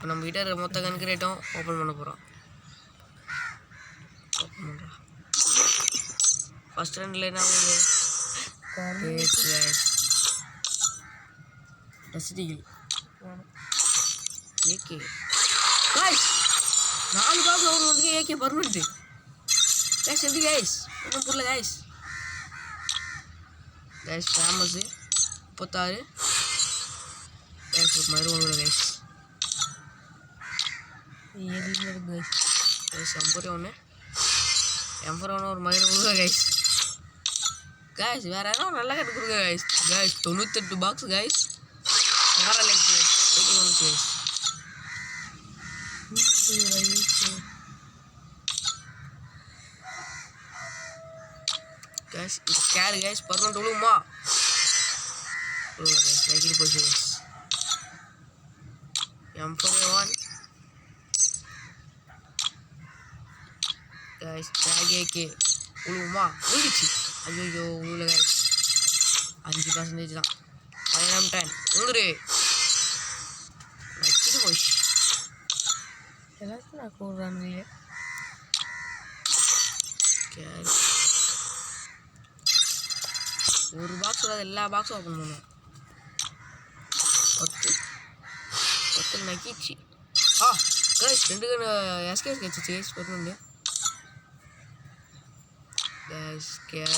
இப்போ நம்ம கிட்ட மொத்த கன்கிரேட்டும் ஓப்பன் பண்ண போகிறோம். ஓப்பன் பண்ணுறோம். ஃபர்ஸ்ட் ரவுண்டில் என்ன ஆகுது? ரசிடிகள் ஏகே கைஸ் 4 பாக்ஸ் ஓவர் வந்து ஏகே பர்மனெண்ட் கைஸ். எப்படி கைஸ் ஒன்றும் புரியல கைஸ். கைஸ் ஃபேமஸ் 36 கைஸ் ஒரு மாதிரி ஒன்று கைஸ். கைஸ் எம்பர் ஒரு மாதிரி ஒன்று கைஸ். கைஸ் வேற யாரும் நல்லா கட்டு கொடுங்க கைஸ். Guys 98 box guys. வேற லைக் கைஸ். கைஸ் இது கேர் கைஸ் பர்மனெண்ட் விழுமா கைஸ் லைக் போச்சு guys. M4A1 guys take AK விழுமா விழுந்துச்சு. ஐயோ விழுல கைஸ் 5% தான். 10 விழுந்துரு நச்சிட்டு போச்சு. எல்லாத்தையும் நான் கூடுறானுங்க. கேர் ஒரு பாக்ஸ் வராது, எல்லா பாக்ஸும் ஓப்பன் பண்ணுவோம். 10 நக்கிச்சு. கைஸ் 2 எஸ்கேஸ் கிடச்சி சேஸ் பண்ணுண்டு guys. Car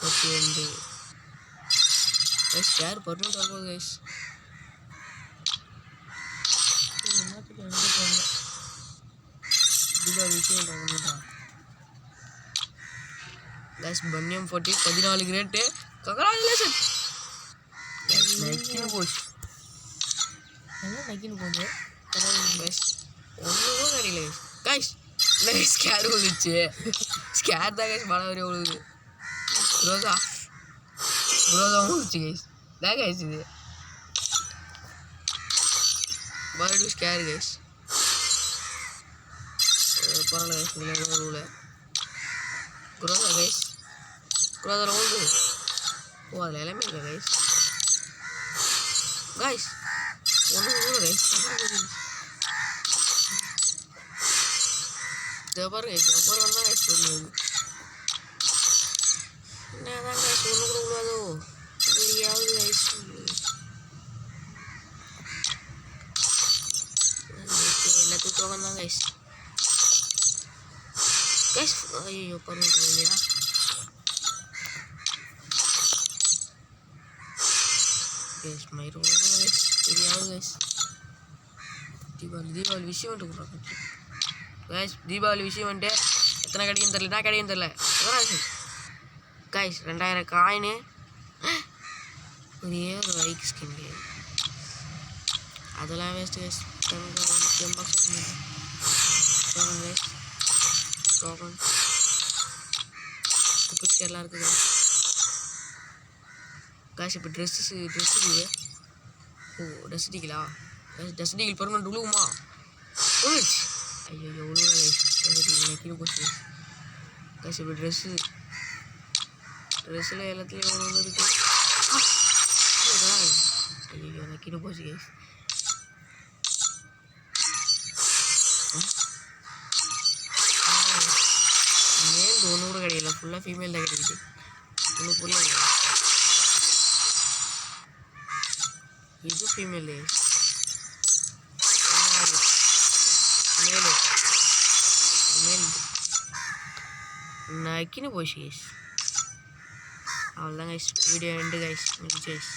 32 guys. Car permanent ஆகும் கைஸ். இதுதான் விஷயம் பண்ணுறான் கைஸ். பன்னியம் 40 14 கிரேட்டு. Congratulation guys. நக்கின்னு போச்சு. என்ன நக்கின்னு போகுது கைஸ். ஒன்றும் கிடைக்கல கைஸ். கைஸ் ஸ்கேர் விழுந்துச்சு. ஸ்கேர் தான் கைஸ் மழை வரையும் விழுகுது. ரோசா விழுந்துச்சு கைஸ். தான் கைஸ் இது மறுபடியும் ஸ்கேர் கைஸ். பரவாயில்ல கைஸ். இதில் விழுல குரோதா கைஸ். குரோதாவில் விழுது. அதில் எல்லாமே இல்லை கைஸ். கைஸ் ஒன்றும் விழுல கைஸ். ஜபர் கைஸ். ஜபர் வந்தால் கைஸ் சொல்லுது. என்னதான் கைஸ் ஒன்று கூட விடாதோ எரியாவது கைஸ். எல்லாத்துக்கும் தோகம் தான் கைஸ். கைஸ் ஐயோ பரவாயில்ல இல்லையா. கைஸ் மயிறு கைஸ் தெரியாது கைஸ். தீபாவளி விஷயம் வந்துட்டு கொடுறாங்க கைஸ். தீபாவளி விஷயம் வந்துட்டு எத்தனை கிடைக்குன்னு தெரில. நான் கிடைக்குன்னு தெரில. கைஸ் 2000 காயின்னு ஒரே ஒரு வைக் ஸ்கின் அதெல்லாம் waste guys. Box guys. Token குப்பிஸ்கெல்லாம் இருக்குது கைஸ். இப்போ ட்ரெஸ்ஸுக்கு ட்ரெஸ் டீங்களா கைஸ். ட்ரெஸ் டீகிள் பர்மனெண்ட் விழுவுமா விழுச்சு. ஐயோ விழுவா கைஸ். ட்ரெஸ் டீகிள் நக்கின்னு போச்சு கைஸ். இப்போ ட்ரெஸ்ஸில் எல்லாத்துலேயும் ஒன்று இருக்குது. ஐயோ நக்கின்னு போச்சு கைஸ். மேல் ஒன்று கூட கிடைக்கல. ஃபுல்லாக ஃபீமேல் தான் கிடைக்குது. ஒன்று புரியல. இது ஃபீமேலு மேலு மேல் நக்கின்னு போச்சு கைஸ். அவ்வளோதான் கைஸ். Video end guys. முடிச்சு கைஸ்.